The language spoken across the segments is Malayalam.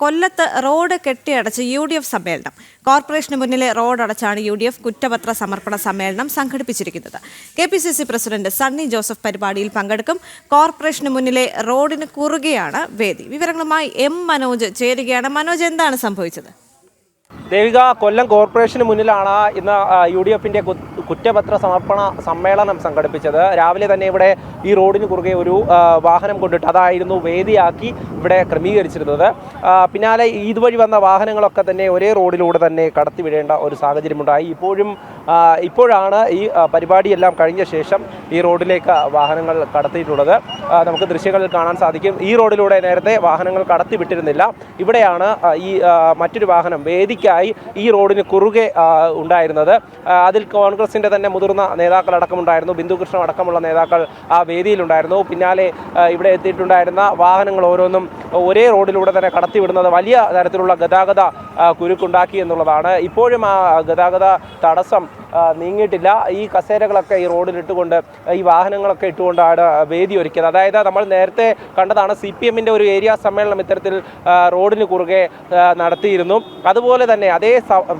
കൊല്ലത്ത് റോഡ് കെട്ടിയടച്ച് UDF സമ്മേളനം. കോർപ്പറേഷന് മുന്നിലെ റോഡ് അടച്ചാണ് UDF കുറ്റപത്ര സമർപ്പണ സമ്മേളനം സംഘടിപ്പിച്ചിരിക്കുന്നത്. KPCC പ്രസിഡന്റ് സണ്ണി ജോസഫ് പരിപാടിയിൽ പങ്കെടുക്കും. കോർപ്പറേഷന് മുന്നിലെ റോഡിന് കുറുകെയാണ് വേദി. വിവരങ്ങളുമായി M മനോജ് ചേരുകയാണ്. മനോജ്, എന്താണ് സംഭവിച്ചത്? ദേവിക, കൊല്ലം കോർപ്പറേഷന് മുന്നിലാണ് ഇന്ന് UDFന്റെ കുറ്റപത്ര സമർപ്പണ സമ്മേളനം സംഘടിപ്പിച്ചത്. രാവിലെ തന്നെ ഇവിടെ ഈ റോഡിന് കുറുകെ ഒരു വാഹനം കൊണ്ടിട്ട് അതായിരുന്നു വേദിയാക്കി ഇവിടെ ക്രമീകരിച്ചിരുന്നത്. പിന്നാലെ ഇതുവഴി വന്ന വാഹനങ്ങളൊക്കെ തന്നെ ഒരേ റോഡിലൂടെ തന്നെ കടത്തിവിടേണ്ട ഒരു സാഹചര്യമുണ്ടായി. ഇപ്പോഴാണ് ഈ പരിപാടിയെല്ലാം കഴിഞ്ഞ ശേഷം ഈ റോഡിലേക്ക് വാഹനങ്ങൾ കടത്തിയിട്ടുള്ളത്. നമുക്ക് ദൃശ്യങ്ങളിൽ കാണാൻ സാധിക്കും. ഈ റോഡിലൂടെ നേരത്തെ വാഹനങ്ങൾ കടത്തിവിട്ടിരുന്നില്ല. ഇവിടെയാണ് ഈ മറ്റൊരു വാഹനം വേദിക്കായി ഈ റോഡിന് കുറുകെ ഉണ്ടായിരുന്നത്. അതിൽ കോൺഗ്രസിന്റെ തന്നെ മുതിർന്ന നേതാക്കൾ അടക്കമുണ്ടായിരുന്നു. ബിന്ദു കൃഷ്ണ അടക്കമുള്ള നേതാക്കൾ ആ വേദിയിലുണ്ടായിരുന്നു. പിന്നാലെ ഇവിടെ എത്തിയിട്ടുണ്ടായിരുന്ന വാഹനങ്ങൾ ഓരോന്നും ഒരേ റോഡിലൂടെ തന്നെ കടത്തിവിടുന്നത് വലിയ തരത്തിലുള്ള ഗതാഗത കുരുക്കുണ്ടാക്കി എന്നുള്ളതാണ്. ഇപ്പോഴും ആ ഗതാഗത തടസ്സം നീങ്ങിയിട്ടില്ല. ഈ കസേരകളൊക്കെ ഈ റോഡിലിട്ടുകൊണ്ട് ഈ വാഹനങ്ങളൊക്കെ ഇട്ടുകൊണ്ടാണ് വേദി ഒരുക്കിയത്. അതായത് നമ്മൾ നേരത്തെ കണ്ടതാണ് CPMന്റെ ഒരു ഏരിയ സമ്മേളനം ഇത്തരത്തിൽ റോഡിന് കുറുകെ നടത്തിയിരുന്നു. അതുപോലെ തന്നെ അതേ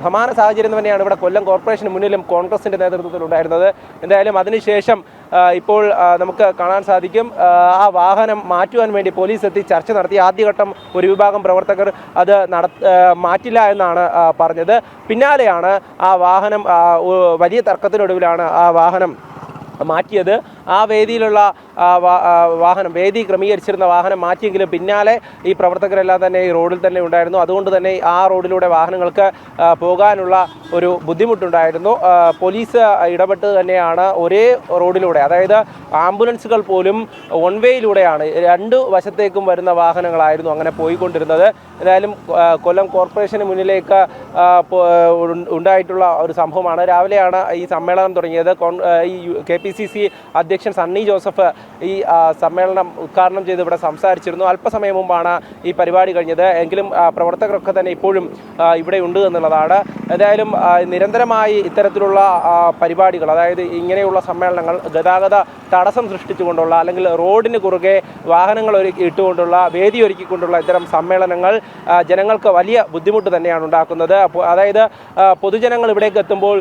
സമാന സാഹചര്യം തന്നെയാണ് ഇവിടെ കൊല്ലം കോർപ്പറേഷന് മുന്നിലും കോൺഗ്രസിന്റെ നേതൃത്വത്തിൽ ഉണ്ടായിരുന്നത്. എന്തായാലും അതിനുശേഷം ഇപ്പോൾ നമുക്ക് കാണാൻ സാധിക്കും ആ വാഹനം മാറ്റുവാൻ വേണ്ടി പോലീസ് എത്തി ചർച്ച നടത്തി. ആദ്യഘട്ടം ഒരു വിഭാഗം പ്രവർത്തകർ അത് മാറ്റില്ല എന്നാണ് പറഞ്ഞത്. പിന്നാലെയാണ് ആ വാഹനം വലിയ തർക്കത്തിനൊടുവിലാണ് ആ വാഹനം മാറ്റിയത്. ആ വേദിയിലുള്ള വാഹനം വേദി ക്രമീകരിച്ചിരുന്ന വാഹനം മാറ്റിയെങ്കിലും പിന്നാലെ ഈ പ്രവർത്തകരെല്ലാം തന്നെ ഈ റോഡിൽ തന്നെ ഉണ്ടായിരുന്നു. അതുകൊണ്ട് തന്നെ ആ റോഡിലൂടെ വാഹനങ്ങൾക്ക് പോകാനുള്ള ഒരു ബുദ്ധിമുട്ടുണ്ടായിരുന്നു. പോലീസ് ഇടപെട്ട് തന്നെയാണ് ഒരേ റോഡിലൂടെ, അതായത് ആംബുലൻസുകൾ പോലും വൺ വേയിലൂടെയാണ് രണ്ട് വശത്തേക്കും വരുന്ന വാഹനങ്ങളായിരുന്നു അങ്ങനെ പോയിക്കൊണ്ടിരുന്നത്. എന്തായാലും കൊല്ലം കോർപ്പറേഷന് മുന്നിലേക്ക് ഉണ്ടായിട്ടുള്ള ഒരു സംഭവമാണ്. രാവിലെയാണ് ഈ സമ്മേളനം തുടങ്ങിയത്. ഈ KPCC അധ്യക്ഷൻ സണ്ണി ജോസഫ് ഈ സമ്മേളനം ഉദ്ഘാടനം ചെയ്ത് ഇവിടെ സംസാരിച്ചിരുന്നു. അല്പസമയം മുമ്പാണ് ഈ പരിപാടി കഴിഞ്ഞത്. എങ്കിലും പ്രവർത്തകരൊക്കെ തന്നെ ഇപ്പോഴും ഇവിടെ ഉണ്ട് എന്നുള്ളതാണ്. എന്തായാലും നിരന്തരമായി ഇത്തരത്തിലുള്ള പരിപാടികൾ, അതായത് ഇങ്ങനെയുള്ള സമ്മേളനങ്ങൾ ഗതാഗത തടസ്സം സൃഷ്ടിച്ചുകൊണ്ടുള്ള അല്ലെങ്കിൽ റോഡിന് കുറുകെ വാഹനങ്ങൾ ഇട്ടുകൊണ്ടുള്ള വേദി ഒരുക്കിക്കൊണ്ടുള്ള ഇത്തരം സമ്മേളനങ്ങൾ ജനങ്ങൾക്ക് വലിയ ബുദ്ധിമുട്ട് തന്നെയാണ് ഉണ്ടാക്കുന്നത്. അതായത് പൊതുജനങ്ങൾ ഇവിടേക്ക് എത്തുമ്പോൾ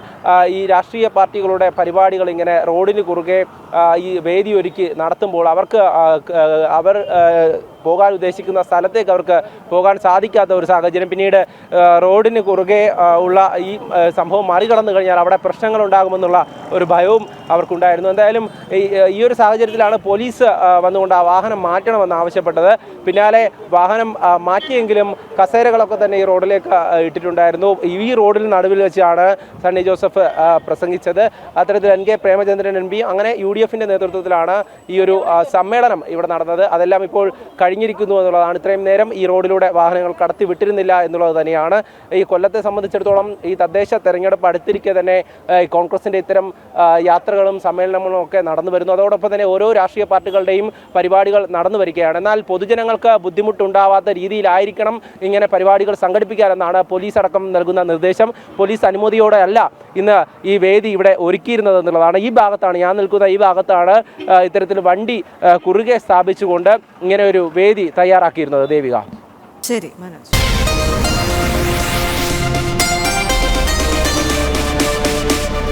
ഈ രാഷ്ട്രീയ പാർട്ടികളുടെ പരിപാടികൾ ഇങ്ങനെ റോഡിന് കുറുകെ ഈ വേദി ഒരുക്കി നടത്തുമ്പോൾ അവർ പോകാൻ ഉദ്ദേശിക്കുന്ന സ്ഥലത്തേക്ക് അവർക്ക് പോകാൻ സാധിക്കാത്ത ഒരു സാഹചര്യം, പിന്നീട് റോഡിന് കുറുകെ ഉള്ള ഈ സംഭവം മറികടന്നു കഴിഞ്ഞാൽ അവിടെ പ്രശ്നങ്ങൾ ഉണ്ടാകുമെന്നുള്ള ഒരു ഭയവും അവർക്കുണ്ടായിരുന്നു. എന്തായാലും ഈ ഒരു സാഹചര്യത്തിലാണ് പോലീസ് വന്നുകൊണ്ട് ആ വാഹനം മാറ്റണമെന്ന് ആവശ്യപ്പെട്ടത്. പിന്നാലെ വാഹനം മാറ്റിയെങ്കിലും കസേരകളൊക്കെ തന്നെ ഈ റോഡിലേക്ക് ഇട്ടിട്ടുണ്ടായിരുന്നു. ഈ റോഡിൽ നടുവിൽ വെച്ചാണ് സണ്ണി ജോസഫ് പ്രസംഗിച്ചത്. അത്തരത്തിൽ NK പ്രേമചന്ദ്രൻ MP അങ്ങനെ UDFന്റെ നേതൃത്വത്തിലാണ് ഈ ഒരു സമ്മേളനം ഇവിടെ നടന്നത്. അതെല്ലാം ഇപ്പോൾ കഴിഞ്ഞിരിക്കുന്നു എന്നുള്ളതാണ്. ഇത്രയും നേരം ഈ റോഡിലൂടെ വാഹനങ്ങൾ കടത്തി വിട്ടിരുന്നില്ല എന്നുള്ളത് തന്നെയാണ്. ഈ കൊല്ലത്തെ സംബന്ധിച്ചിടത്തോളം ഈ തദ്ദേശ തെരഞ്ഞെടുപ്പ് അടുത്തിരിക്കെ തന്നെ കോൺഗ്രസിന്റെ ഇത്തരം യാത്രകളും സമ്മേളനങ്ങളും ഒക്കെ നടന്നു വരുന്നു. അതോടൊപ്പം തന്നെ ഓരോ രാഷ്ട്രീയ പാർട്ടികളുടെയും പരിപാടികൾ നടന്നു വരികയാണ്. എന്നാൽ പൊതുജനങ്ങൾക്ക് ബുദ്ധിമുട്ടുണ്ടാവാത്ത രീതിയിലായിരിക്കണം ഇങ്ങനെ പരിപാടികൾ സംഘടിപ്പിക്കാനെന്നാണ് പോലീസ് അടക്കം നൽകുന്ന നിർദ്ദേശം. പോലീസ് അനുമതിയോടെ അല്ല ഇന്ന് ഈ വേദി ഇവിടെ ഒരുക്കിയിരുന്നത് എന്നുള്ളതാണ്. ഈ ഭാഗത്താണ് ഞാൻ നിൽക്കുന്ന ഈ ഭാഗത്താണ് ഇത്തരത്തിൽ വണ്ടി കുറുകെ സ്ഥാപിച്ചുകൊണ്ട് ഇങ്ങനെ ഒരു വേദി തയ്യാറാക്കിയിരുന്നത്. ദേവിക. ശരി മനോജ്.